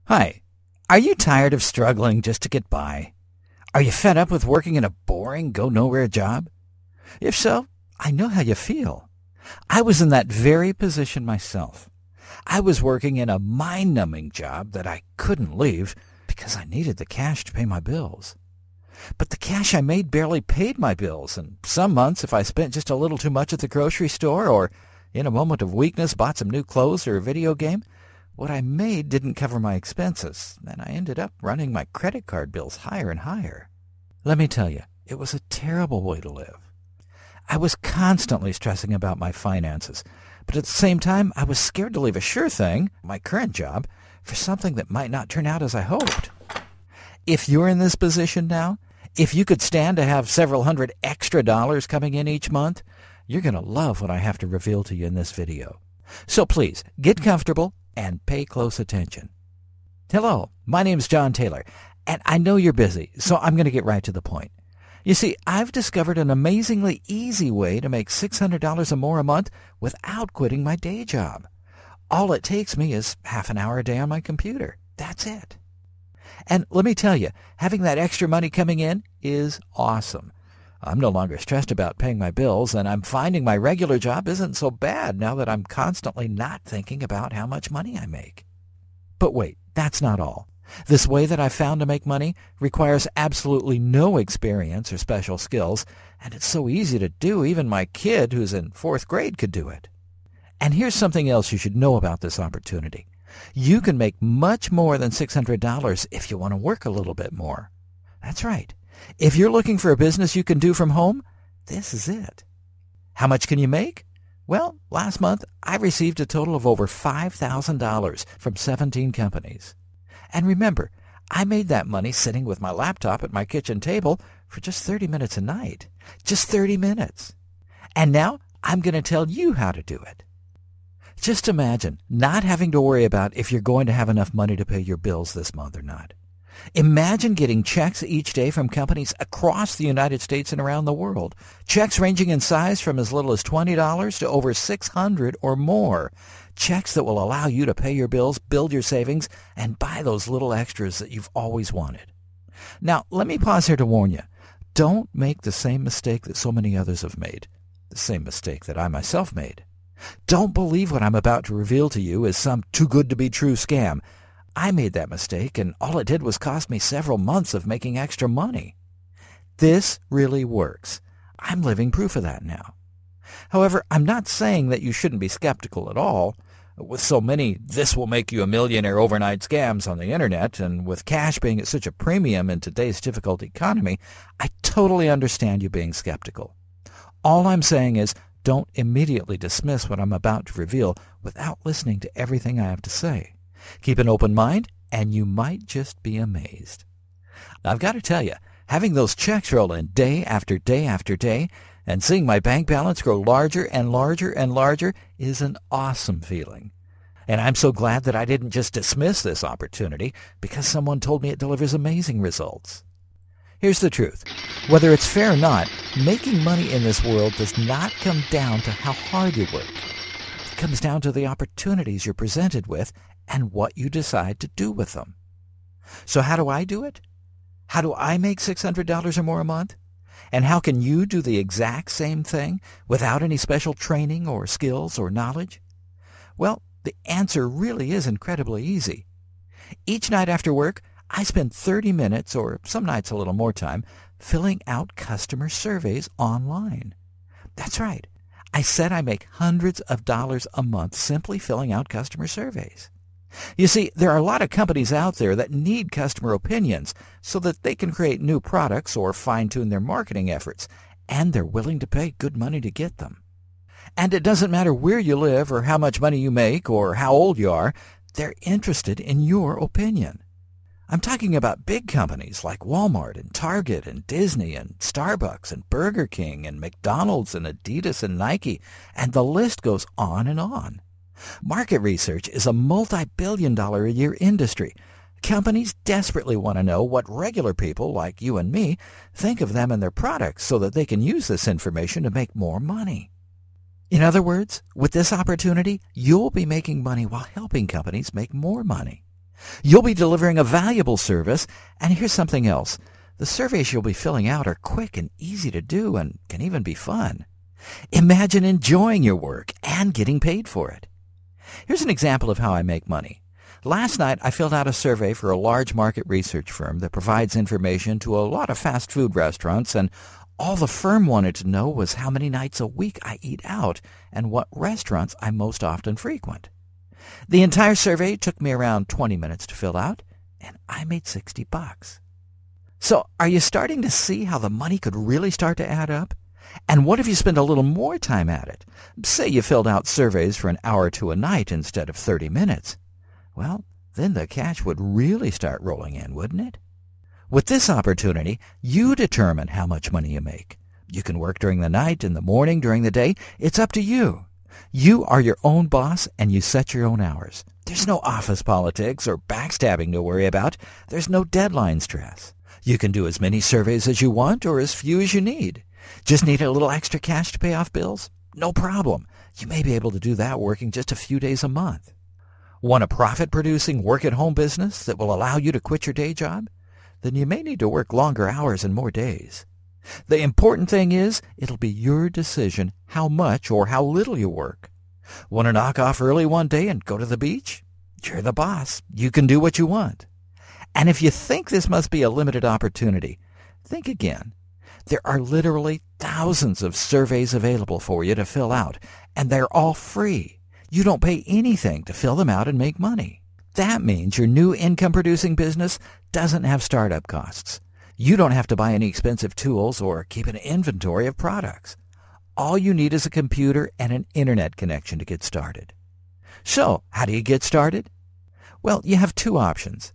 Hi, are you tired of struggling just to get by? Are you fed up with working in a boring, go-nowhere job? If so, I know how you feel. I was in that very position myself. I was working in a mind-numbing job that I couldn't leave because I needed the cash to pay my bills. But the cash I made barely paid my bills, and some months if I spent just a little too much at the grocery store or in a moment of weakness bought some new clothes or a video game, what I made didn't cover my expenses, and I ended up running my credit card bills higher and higher. Let me tell you, it was a terrible way to live. I was constantly stressing about my finances, but at the same time, I was scared to leave a sure thing, my current job, for something that might not turn out as I hoped. If you're in this position now, if you could stand to have several hundred extra dollars coming in each month, you're going to love what I have to reveal to you in this video. So please, get comfortable and pay close attention. Hello, my name's John Taylor, and I know you're busy, so I'm going to get right to the point. You see, I've discovered an amazingly easy way to make $600 or more a month without quitting my day job. All it takes me is half an hour a day on my computer. That's it. And let me tell you, having that extra money coming in is awesome. I'm no longer stressed about paying my bills, and I'm finding my regular job isn't so bad now that I'm constantly not thinking about how much money I make. But wait, that's not all. This way that I've found to make money requires absolutely no experience or special skills, and it's so easy to do, even my kid who's in 4th grade could do it. And here's something else you should know about this opportunity. You can make much more than $600 if you want to work a little bit more. That's right. If you're looking for a business you can do from home, this is it. How much can you make? Well, last month I received a total of over $5,000 from 17 companies. And remember, I made that money sitting with my laptop at my kitchen table for just 30 minutes a night. Just 30 minutes. And now I'm going to tell you how to do it. Just imagine not having to worry about if you're going to have enough money to pay your bills this month or not. Imagine getting checks each day from companies across the United States and around the world. Checks ranging in size from as little as $20 to over $600 or more. Checks that will allow you to pay your bills, build your savings, and buy those little extras that you've always wanted. Now, let me pause here to warn you. Don't make the same mistake that so many others have made. The same mistake that I myself made. Don't believe what I'm about to reveal to you is some too-good-to-be-true scam. I made that mistake, and all it did was cost me several months of making extra money. This really works. I'm living proof of that now. However, I'm not saying that you shouldn't be skeptical at all. With so many this-will-make-you-a-millionaire overnight scams on the internet, and with cash being at such a premium in today's difficult economy, I totally understand you being skeptical. All I'm saying is don't immediately dismiss what I'm about to reveal without listening to everything I have to say. Keep an open mind, and you might just be amazed. I've got to tell you, having those checks roll in day after day after day and seeing my bank balance grow larger and larger and larger is an awesome feeling. And I'm so glad that I didn't just dismiss this opportunity because someone told me it delivers amazing results. Here's the truth. Whether it's fair or not, making money in this world does not come down to how hard you work. It comes down to the opportunities you're presented with and what you decide to do with them. So how do I do it? How do I make $600 or more a month? And how can you do the exact same thing without any special training or skills or knowledge? Well, the answer really is incredibly easy. Each night after work, I spend 30 minutes, or some nights a little more time, filling out customer surveys online. That's right. I said I make hundreds of dollars a month simply filling out customer surveys. You see, there are a lot of companies out there that need customer opinions so that they can create new products or fine-tune their marketing efforts, and they're willing to pay good money to get them. And it doesn't matter where you live or how much money you make or how old you are, they're interested in your opinion. I'm talking about big companies like Walmart and Target and Disney and Starbucks and Burger King and McDonald's and Adidas and Nike, and the list goes on and on. Market research is a multi-billion-dollar-a-year industry. Companies desperately want to know what regular people like you and me think of them and their products so that they can use this information to make more money. In other words, with this opportunity, you'll be making money while helping companies make more money. You'll be delivering a valuable service, and here's something else. The surveys you'll be filling out are quick and easy to do and can even be fun. Imagine enjoying your work and getting paid for it. Here's an example of how I make money. Last night, I filled out a survey for a large market research firm that provides information to a lot of fast food restaurants, and all the firm wanted to know was how many nights a week I eat out and what restaurants I most often frequent. The entire survey took me around 20 minutes to fill out, and I made $60. So, are you starting to see how the money could really start to add up? And what if you spend a little more time at it? Say you filled out surveys for an hour to a night instead of 30 minutes. Well, then the cash would really start rolling in, wouldn't it? With this opportunity, you determine how much money you make. You can work during the night, in the morning, during the day. It's up to you. You are your own boss, and you set your own hours. There's no office politics or backstabbing to worry about. There's no deadline stress. You can do as many surveys as you want or as few as you need. Just need a little extra cash to pay off bills? No problem. You may be able to do that working just a few days a month. Want a profit-producing work-at-home business that will allow you to quit your day job? Then you may need to work longer hours and more days. The important thing is, it'll be your decision how much or how little you work. Want to knock off early one day and go to the beach? You're the boss. You can do what you want. And if you think this must be a limited opportunity, think again. There are literally thousands of surveys available for you to fill out, and they're all free. You don't pay anything to fill them out and make money. That means your new income-producing business doesn't have startup costs. You don't have to buy any expensive tools or keep an inventory of products. All you need is a computer and an internet connection to get started. So, how do you get started? Well, you have two options.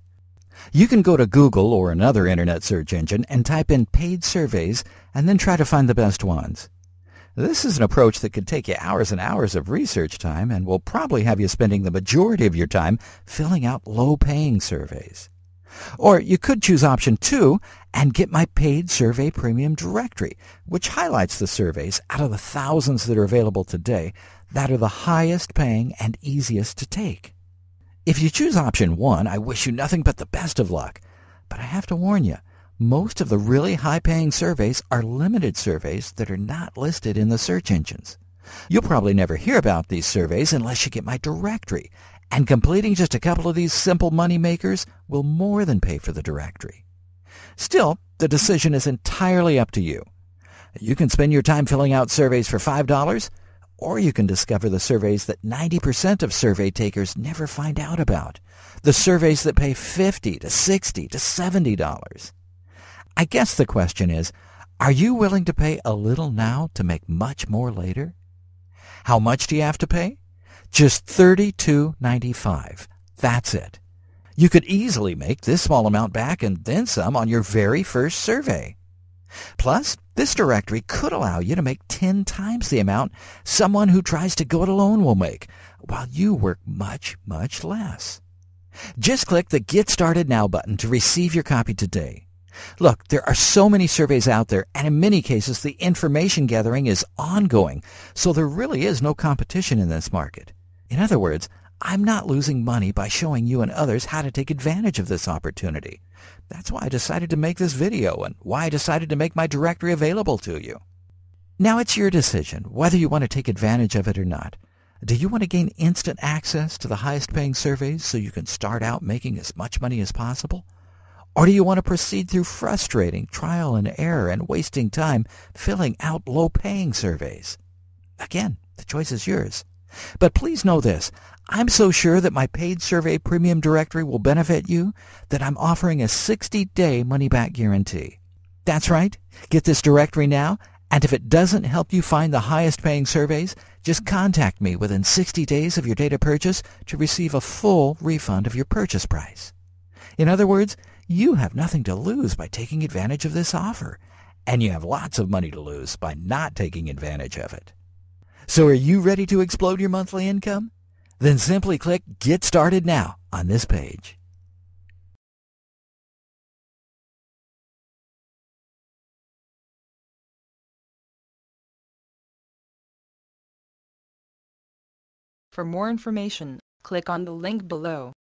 You can go to Google or another internet search engine and type in paid surveys and then try to find the best ones. This is an approach that could take you hours and hours of research time and will probably have you spending the majority of your time filling out low-paying surveys. Or you could choose option 2 and get my paid survey premium directory, which highlights the surveys out of the thousands that are available today that are the highest paying and easiest to take. If you choose option 1, I wish you nothing but the best of luck. But I have to warn you, most of the really high-paying surveys are limited surveys that are not listed in the search engines. You'll probably never hear about these surveys unless you get my directory, and completing just a couple of these simple money makers will more than pay for the directory. Still, the decision is entirely up to you. You can spend your time filling out surveys for $5, or you can discover the surveys that 90% of survey takers never find out about, the surveys that pay $50 to $60 to $70. I guess the question is, are you willing to pay a little now to make much more later? How much do you have to pay? Just $32.95. That's it. You could easily make this small amount back and then some on your very first survey. Plus, this directory could allow you to make 10 times the amount someone who tries to go it alone will make, while you work much, much less. Just click the Get Started Now button to receive your copy today. Look, there are so many surveys out there, and in many cases the information gathering is ongoing, so there really is no competition in this market. In other words, I'm not losing money by showing you and others how to take advantage of this opportunity. That's why I decided to make this video and why I decided to make my directory available to you. Now it's your decision whether you want to take advantage of it or not. Do you want to gain instant access to the highest paying surveys so you can start out making as much money as possible? Or do you want to proceed through frustrating trial and error and wasting time filling out low-paying surveys? Again, the choice is yours. But please know this, I'm so sure that my paid survey premium directory will benefit you that I'm offering a 60-day money-back guarantee. That's right, get this directory now, and if it doesn't help you find the highest-paying surveys, just contact me within 60 days of your data purchase to receive a full refund of your purchase price. In other words, you have nothing to lose by taking advantage of this offer, and you have lots of money to lose by not taking advantage of it. So are you ready to explode your monthly income? Then simply click Get Started Now on this page. For more information, click on the link below.